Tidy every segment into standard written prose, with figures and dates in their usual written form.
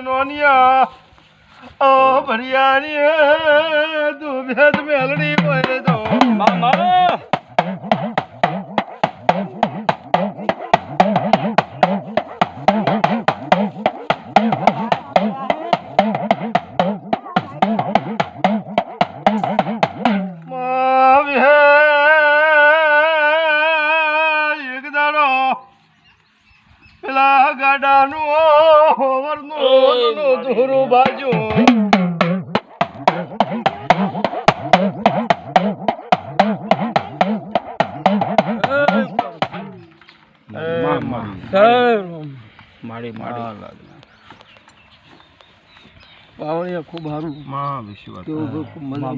નોનિયા ઓ ભરિયાની તું ભેદ મેલડી બોલે તો મામા પેલા ગાડાનું હોવરનું દોરું બાજુ મારી પાવળિયા ખૂબ સારું માં વિશ્વાસ ખૂબ મજા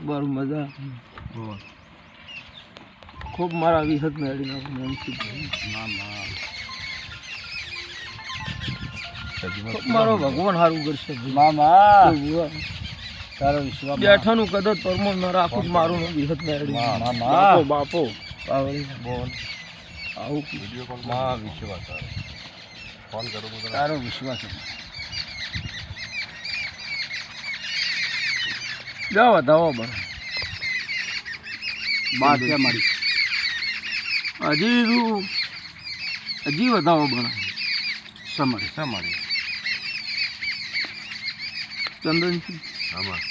બાર મજા ખૂબ મારા વિહત મેળીને મારો ભગવાન સારું કરશે મામા તારો વિશ્વાસ બેઠાનું કદાચ પરમો ન રાખું મારું વિહત મેળવી મામા બાપો બોલ આવું વિડિયો કોલ માં વિશ્વાસ ફોન કરું તારો વિશ્વાસ જાઓ વધાવો બરાબર બાદ છે મારી હજી વધાવો બરાબર સમારી ચંદન આમાં